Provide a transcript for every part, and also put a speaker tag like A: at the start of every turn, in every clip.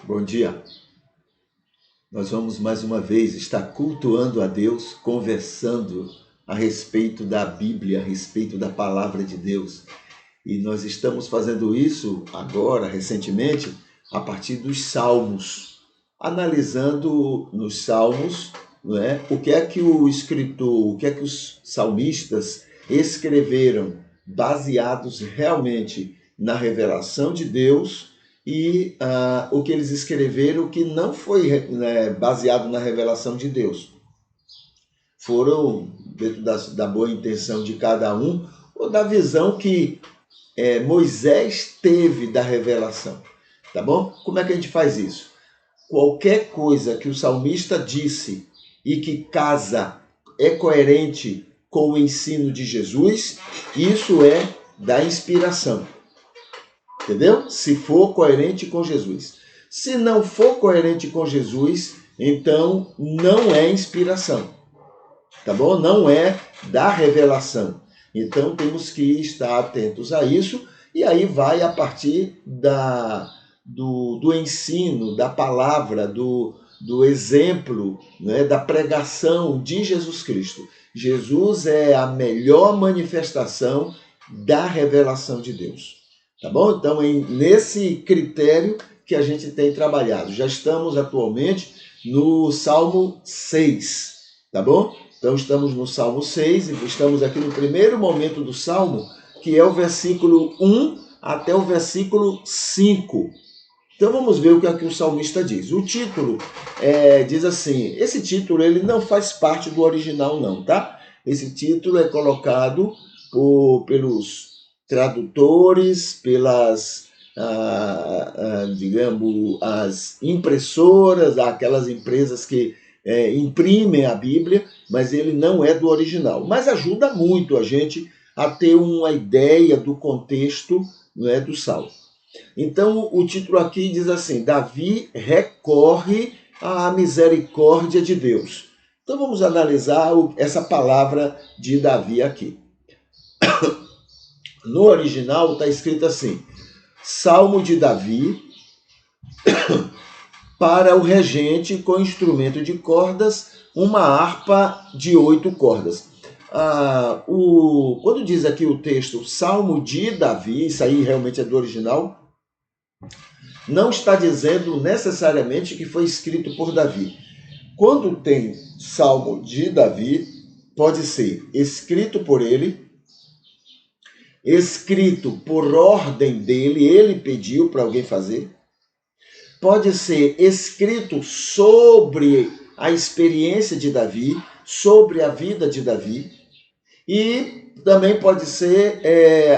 A: Bom dia. Nós vamos mais uma vez estar cultuando a Deus, conversando a respeito da Bíblia, a respeito da palavra de Deus. E nós estamos fazendo isso agora, recentemente, a partir dos Salmos, analisando nos Salmos, não é? O que é que o escritor, o que é que os salmistas escreveram, baseados realmente na revelação de Deus, e o que eles escreveram que não foi baseado na revelação de Deus. Foram, dentro da boa intenção de cada um, ou da visão que Moisés teve da revelação. Tá bom? Como é que a gente faz isso? Qualquer coisa que o salmista disse e que casa, é coerente com o ensino de Jesus, isso é da inspiração. Entendeu? Se for coerente com Jesus. Se não for coerente com Jesus, então não é inspiração. Tá bom? Não é da revelação. Então temos que estar atentos a isso, e aí vai a partir do ensino, da palavra, do exemplo, né, da pregação de Jesus Cristo. Jesus é a melhor manifestação da revelação de Deus. Tá bom? Então, nesse critério que a gente tem trabalhado. Já estamos atualmente no Salmo 6, tá bom? Então, estamos no Salmo 6 e estamos aqui no primeiro momento do Salmo, que é o versículo 1 até o versículo 5. Então, vamos ver o que aqui o salmista diz. O título diz assim, esse título ele não faz parte do original não, tá? Esse título é colocado pelos tradutores, pelas, digamos, as impressoras, aquelas empresas que imprimem a Bíblia, mas ele não é do original. Mas ajuda muito a gente a ter uma ideia do contexto, não é, do Salmo. Então, o título aqui diz assim, Davi recorre à misericórdia de Deus. Então, vamos analisar essa palavra de Davi aqui. No original está escrito assim, Salmo de Davi para o regente com instrumento de cordas, uma harpa de 8 cordas. Quando diz aqui o texto Salmo de Davi, isso aí realmente é do original, não está dizendo necessariamente que foi escrito por Davi. Quando tem Salmo de Davi, pode ser escrito por ele, escrito por ordem dele, ele pediu para alguém fazer. Pode ser escrito sobre a experiência de Davi, sobre a vida de Davi. E também pode ser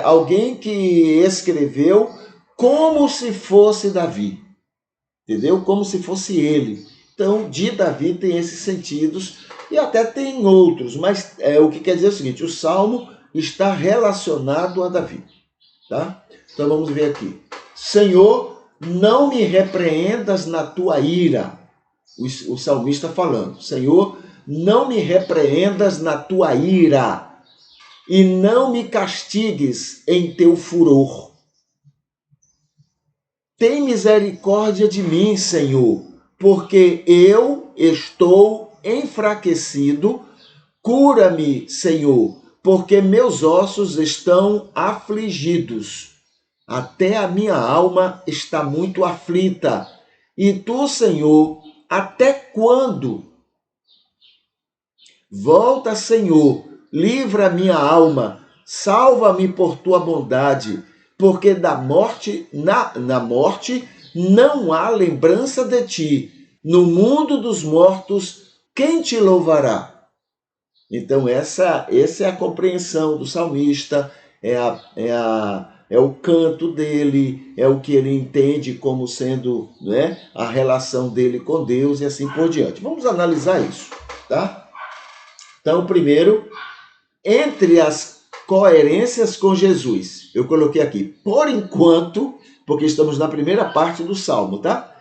A: alguém que escreveu como se fosse Davi. Entendeu? Como se fosse ele. Então, de Davi tem esses sentidos e até tem outros, mas o que quer dizer é o seguinte, o Salmo está relacionado a Davi. Tá? Então vamos ver aqui. Senhor, não me repreendas na tua ira. O salmista falando. Senhor, não me repreendas na tua ira e não me castigues em teu furor. Tem misericórdia de mim, Senhor, porque eu estou enfraquecido. Cura-me, Senhor, porque meus ossos estão afligidos. Até a minha alma está muito aflita. E tu, Senhor, até quando? Volta, Senhor, livra a minha alma, salva-me por tua bondade, porque na morte não há lembrança de ti. No mundo dos mortos, quem te louvará? Então essa é a compreensão do salmista, é o canto dele, é o que ele entende como sendo, né, a relação dele com Deus e assim por diante. Vamos analisar isso, tá? Então, primeiro, entre as coerências com Jesus, eu coloquei aqui, por enquanto, porque estamos na primeira parte do Salmo, tá?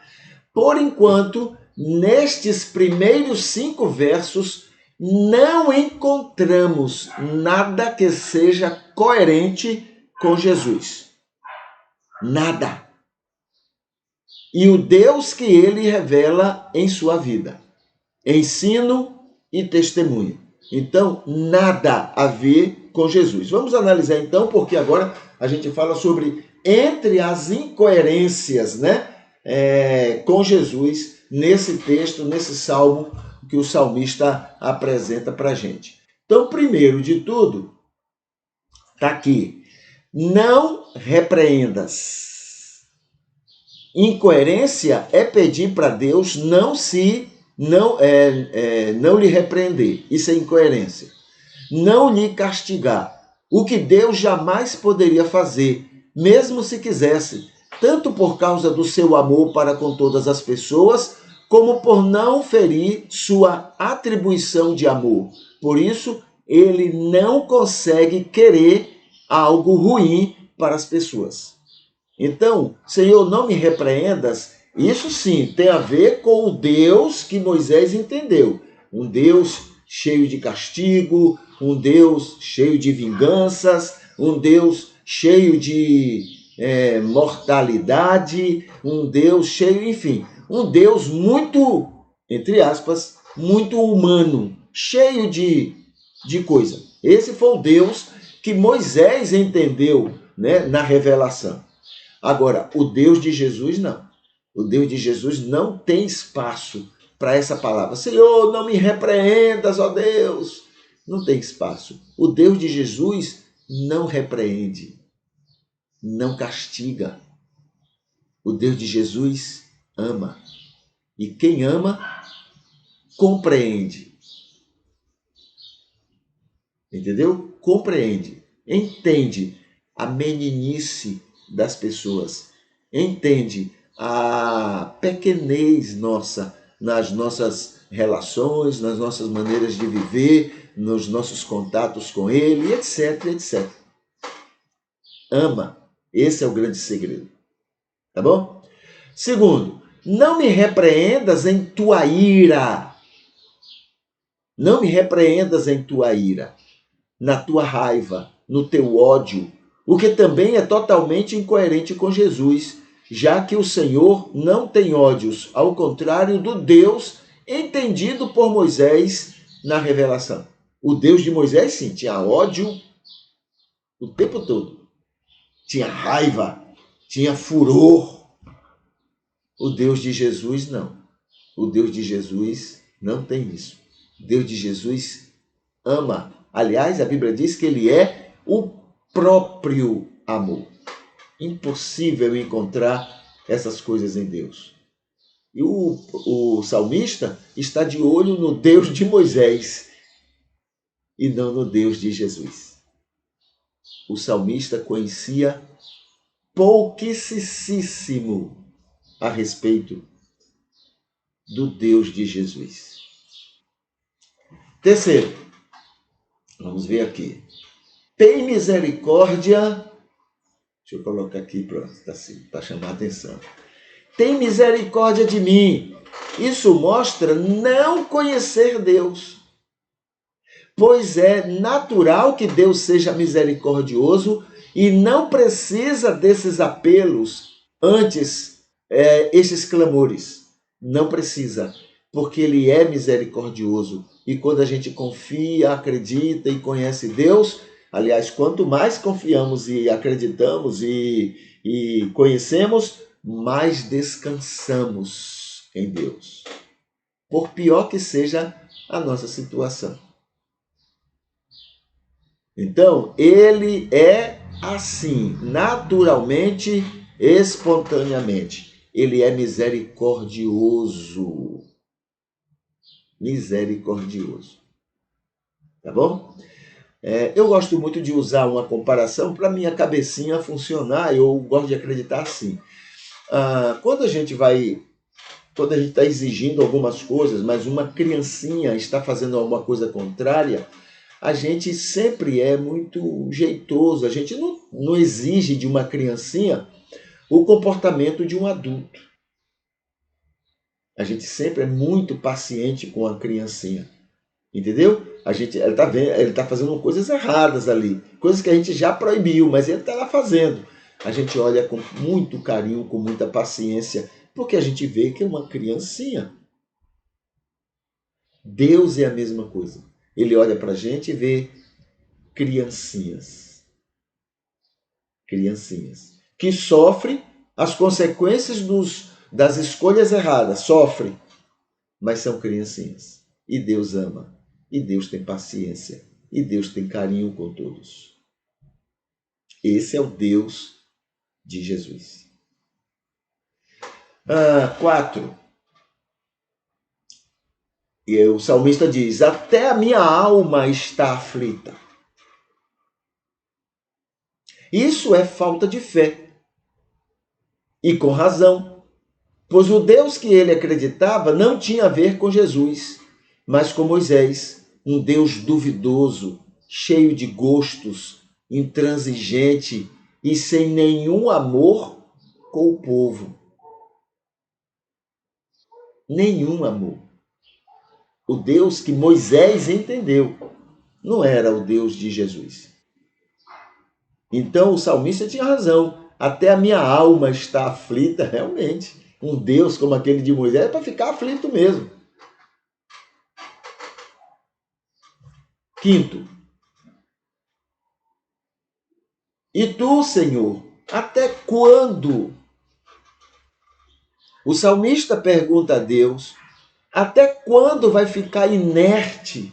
A: Por enquanto, nestes primeiros 5 versos, não encontramos nada que seja coerente com Jesus. Nada. e o Deus que ele revela em sua vida. Ensino e testemunho. Então, nada a ver com Jesus. Vamos analisar então, porque agora a gente fala sobre entre as incoerências, né, com Jesus nesse texto, nesse salmo que o salmista apresenta para a gente. Então, primeiro de tudo, está aqui: não repreendas. Incoerência é pedir para Deus não lhe repreender. Isso é incoerência. Não lhe castigar. O que Deus jamais poderia fazer, mesmo se quisesse, tanto por causa do seu amor para com todas as pessoas, como por não ferir sua atribuição de amor. Por isso, ele não consegue querer algo ruim para as pessoas. Então, Senhor, não me repreendas. Isso sim tem a ver com o Deus que Moisés entendeu. Um Deus cheio de castigo, um Deus cheio de vinganças, um Deus cheio de mortalidade, um Deus cheio, enfim, um Deus muito, entre aspas, muito humano, cheio de coisa. Esse foi o Deus que Moisés entendeu, né, na revelação. Agora, o Deus de Jesus não. O Deus de Jesus não tem espaço para essa palavra. Senhor, não me repreendas, ó Deus. Não tem espaço. O Deus de Jesus não repreende, não castiga. O Deus de Jesus ama. E quem ama, compreende. Entendeu? Compreende. Entende a meninice das pessoas. Entende a pequenez nossa nas nossas relações, nas nossas maneiras de viver, nos nossos contatos com Ele, etc, etc. Ama. Esse é o grande segredo. Tá bom? Segundo, não me repreendas em tua ira. Não me repreendas em tua ira, na tua raiva, no teu ódio, o que também é totalmente incoerente com Jesus, já que o Senhor não tem ódios, ao contrário do Deus entendido por Moisés na revelação. O Deus de Moisés, sim, tinha ódio o tempo todo. Tinha raiva, tinha furor. O Deus de Jesus, não. O Deus de Jesus não tem isso. O Deus de Jesus ama. Aliás, a Bíblia diz que ele é o próprio amor. Impossível encontrar essas coisas em Deus. E o salmista está de olho no Deus de Moisés e não no Deus de Jesus. O salmista conhecia pouquíssimo a respeito do Deus de Jesus. Terceiro, vamos ver aqui. Tem misericórdia. Deixa eu colocar aqui para chamar a atenção. Tem misericórdia de mim. Isso mostra não conhecer Deus. Pois é natural que Deus seja misericordioso e não precisa desses apelos antes, esses clamores. Não precisa, porque Ele é misericordioso. E quando a gente confia, acredita e conhece Deus, aliás, quanto mais confiamos e acreditamos e conhecemos, mais descansamos em Deus. Por pior que seja a nossa situação. Então, Ele é assim, naturalmente, espontaneamente. Ele é misericordioso. Misericordioso. Tá bom? Eu gosto muito de usar uma comparação para minha cabecinha funcionar. Eu gosto de acreditar assim. Quando a gente está exigindo algumas coisas, mas uma criancinha está fazendo alguma coisa contrária, a gente sempre é muito jeitoso. A gente não exige de uma criancinha o comportamento de um adulto. A gente sempre é muito paciente com a criancinha. Entendeu? Ele está fazendo coisas erradas ali, coisas que a gente já proibiu, mas ele está lá fazendo. A gente olha com muito carinho, com muita paciência, Porque a gente vê que é uma criancinha. Deus é a mesma coisa. Ele olha para a gente e vê criancinhas. Criancinhas. Que sofrem as consequências das escolhas erradas. Sofrem. Mas são criancinhas. E Deus ama. E Deus tem paciência. E Deus tem carinho com todos. Esse é o Deus de Jesus. 4. E o salmista diz: até a minha alma está aflita. Isso é falta de fé. E com razão. Pois o Deus que ele acreditava não tinha a ver com Jesus, mas com Moisés, um Deus duvidoso, cheio de gostos, intransigente e sem nenhum amor com o povo. Nenhum amor. O Deus que Moisés entendeu não era o Deus de Jesus. Então o salmista tinha razão. Até a minha alma está aflita, realmente. Um Deus como aquele de Moisés é para ficar aflito mesmo. 5. E tu, Senhor, até quando? O salmista pergunta a Deus: até quando vai ficar inerte,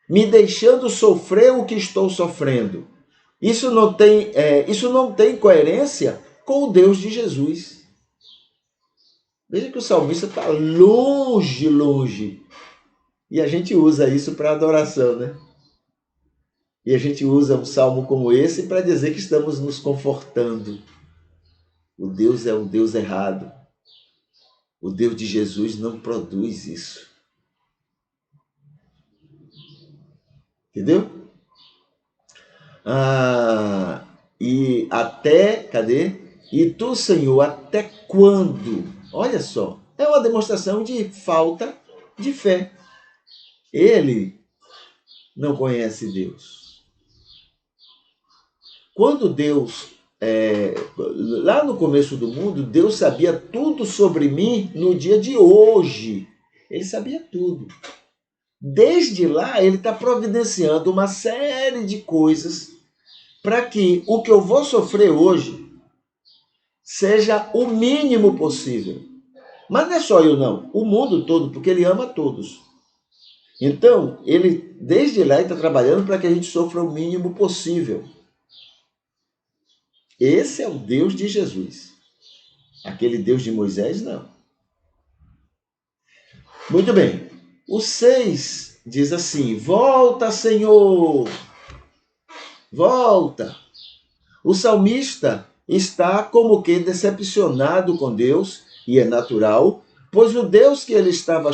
A: me deixando sofrer o que estou sofrendo? Isso não tem coerência com o Deus de Jesus. Veja que o salmista está longe, longe. E a gente usa isso para adoração, né? E a gente usa um salmo como esse para dizer que estamos nos confortando. O Deus é um Deus errado. O Deus de Jesus não produz isso. Entendeu? E até, cadê? E tu, Senhor, até quando? Olha só, é uma demonstração de falta de fé. Ele não conhece Deus. Quando Deus, lá no começo do mundo, Deus sabia tudo sobre mim no dia de hoje. Ele sabia tudo. Desde lá, ele está providenciando uma série de coisas para que o que eu vou sofrer hoje seja o mínimo possível. Mas não é só eu não, o mundo todo, porque ele ama todos. Então, ele desde lá está trabalhando para que a gente sofra o mínimo possível. Esse é o Deus de Jesus. Aquele Deus de Moisés, não. Muito bem. O 6 diz assim: volta, Senhor, volta. O salmista está como que decepcionado com Deus, e é natural, pois o Deus que ele estava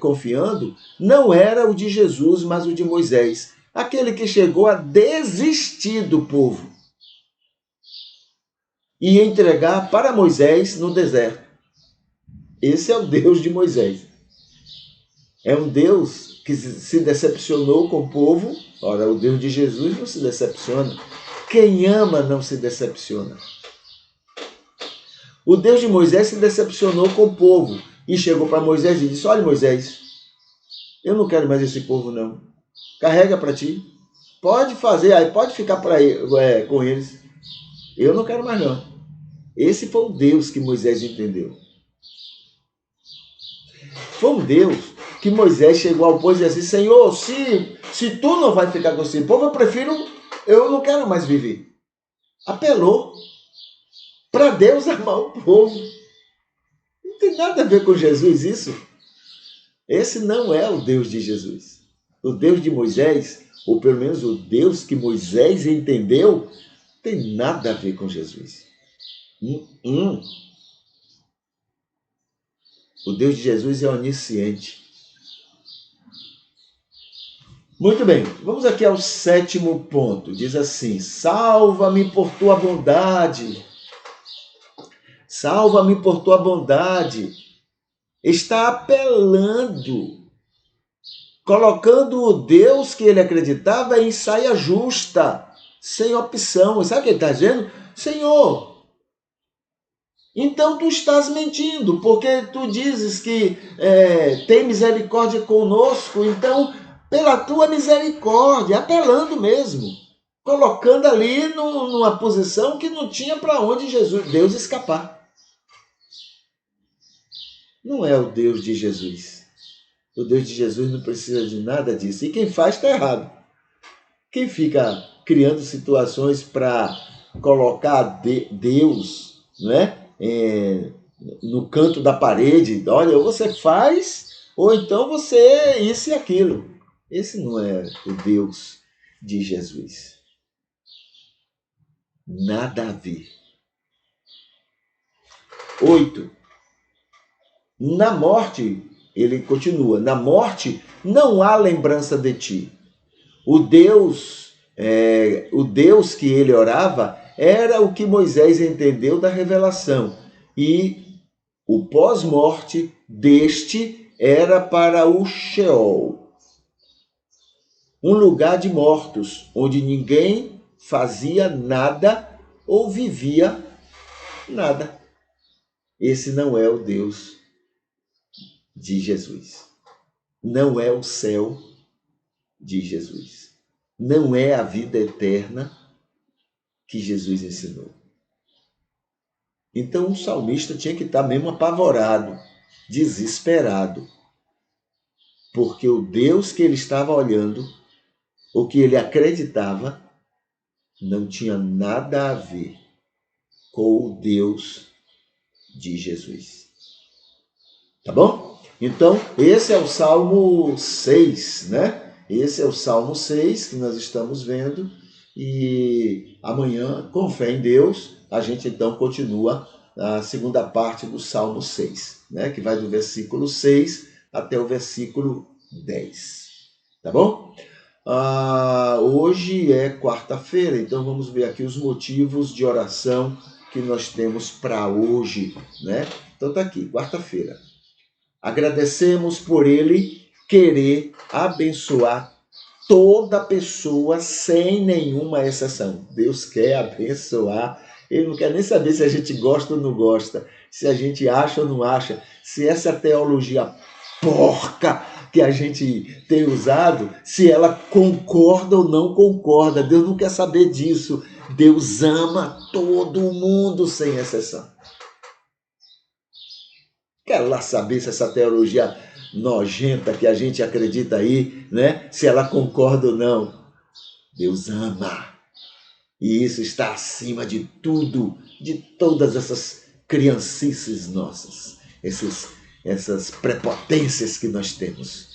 A: confiando não era o de Jesus, mas o de Moisés, aquele que chegou a desistir do povo e entregar para Moisés no deserto. Esse é o Deus de Moisés. É um Deus que se decepcionou com o povo. Ora, o Deus de Jesus não se decepciona. Quem ama não se decepciona. O Deus de Moisés se decepcionou com o povo e chegou para Moisés e disse: olha, Moisés, eu não quero mais esse povo não. Carrega para ti. Pode fazer, aí pode ficar com eles. Eu não quero mais não. Esse foi o Deus que Moisés entendeu. Foi um Deus que Moisés chegou ao povo e disse assim: Senhor, se tu não vai ficar com esse povo, eu não quero mais viver. Apelou para Deus amar o povo. Não tem nada a ver com Jesus isso. Esse não é o Deus de Jesus. O Deus de Moisés, ou pelo menos o Deus que Moisés entendeu, tem nada a ver com Jesus. O Deus de Jesus é onisciente. Muito bem, vamos aqui ao 7º ponto. Diz assim: salva-me por tua bondade. Salva-me por tua bondade. Está apelando, colocando o Deus que ele acreditava em saia justa, sem opção. Sabe o que ele está dizendo? Senhor, então tu estás mentindo, porque tu dizes que tem misericórdia conosco, então pela tua misericórdia, apelando mesmo, colocando ali numa posição que não tinha para onde Deus escapar. Não é o Deus de Jesus. O Deus de Jesus não precisa de nada disso. E quem faz está errado. Quem fica criando situações para colocar Deus, né, no canto da parede, olha, ou você faz, ou então você isso e aquilo. Esse não é o Deus de Jesus. Nada a ver. 8. Na morte, ele continua, na morte não há lembrança de ti. O Deus que ele orava era o que Moisés entendeu da revelação. E o pós-morte deste era para o Sheol, um lugar de mortos, onde ninguém fazia nada ou vivia nada. Esse não é o Deus de Jesus. Não é o céu de Jesus. Não é a vida eterna que Jesus ensinou. Então o salmista tinha que estar mesmo apavorado, desesperado, porque o Deus que ele estava olhando, o que ele acreditava, não tinha nada a ver com o Deus de Jesus. Tá bom? Então, esse é o Salmo 6, né? Esse é o Salmo 6 que nós estamos vendo. E amanhã, com fé em Deus, a gente então continua a segunda parte do Salmo 6, né? Que vai do versículo 6 até o versículo 10. Tá bom? Hoje é quarta-feira, então vamos ver aqui os motivos de oração que nós temos para hoje, né? Então tá aqui, quarta-feira. Agradecemos por ele querer abençoar toda pessoa sem nenhuma exceção. Deus quer abençoar. Ele não quer nem saber se a gente gosta ou não gosta, se a gente acha ou não acha, se essa teologia porca que a gente tem usado, se ela concorda ou não concorda. Deus não quer saber disso. Deus ama todo mundo sem exceção. Quero lá saber se essa teologia nojenta que a gente acredita aí, né? Se ela concorda ou não. Deus ama. E isso está acima de tudo, de todas essas criancices nossas, essas prepotências que nós temos.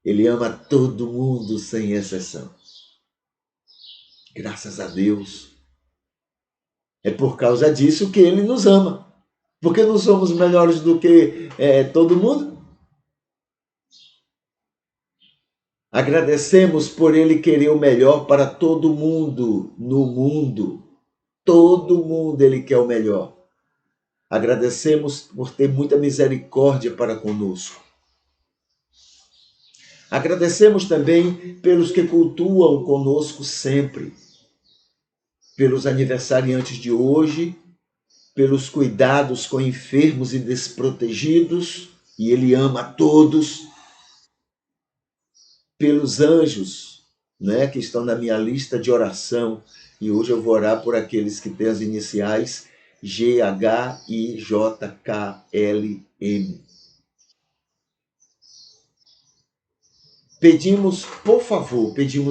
A: Ele ama todo mundo sem exceção. Graças a Deus. É por causa disso que ele nos ama. Porque não somos melhores do que todo mundo? Agradecemos por ele querer o melhor para todo mundo no mundo. Todo mundo ele quer o melhor. Agradecemos por ter muita misericórdia para conosco. Agradecemos também pelos que cultuam conosco sempre, pelos aniversariantes de hoje, pelos cuidados com enfermos e desprotegidos, e ele ama a todos, pelos anjos, né, que estão na minha lista de oração, e hoje eu vou orar por aqueles que têm as iniciais GHIJKLM. Pedimos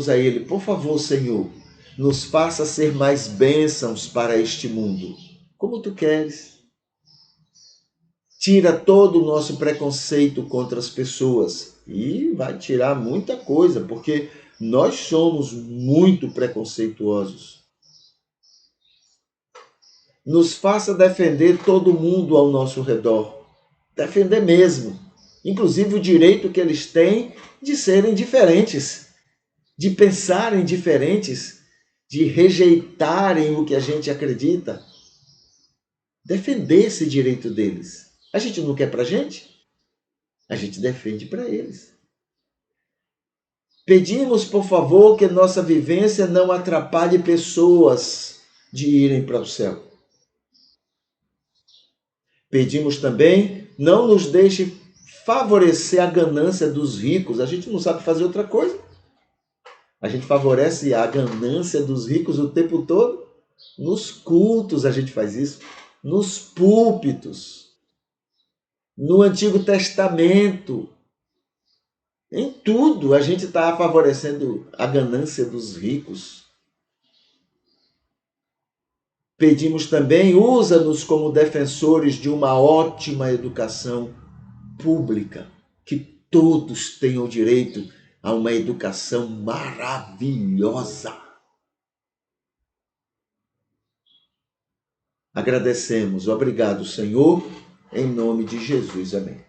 A: a Ele, por favor, Senhor, nos faça ser mais bênçãos para este mundo, como Tu queres. Tira todo o nosso preconceito contra as pessoas e vai tirar muita coisa, porque nós somos muito preconceituosos. Nos faça defender todo mundo ao nosso redor. Defender mesmo. Inclusive o direito que eles têm de serem diferentes, de pensarem diferentes, de rejeitarem o que a gente acredita. Defender esse direito deles. A gente não quer pra gente? A gente defende para eles. Pedimos, por favor, que nossa vivência não atrapalhe pessoas de irem para o céu. Pedimos também, não nos deixe favorecer a ganância dos ricos. A gente não sabe fazer outra coisa. A gente favorece a ganância dos ricos o tempo todo. Nos cultos a gente faz isso, nos púlpitos, no Antigo Testamento. Em tudo a gente está favorecendo a ganância dos ricos. Pedimos também, usa-nos como defensores de uma ótima educação pública, que todos tenham direito a uma educação maravilhosa. Agradecemos, obrigado, Senhor, em nome de Jesus. Amém.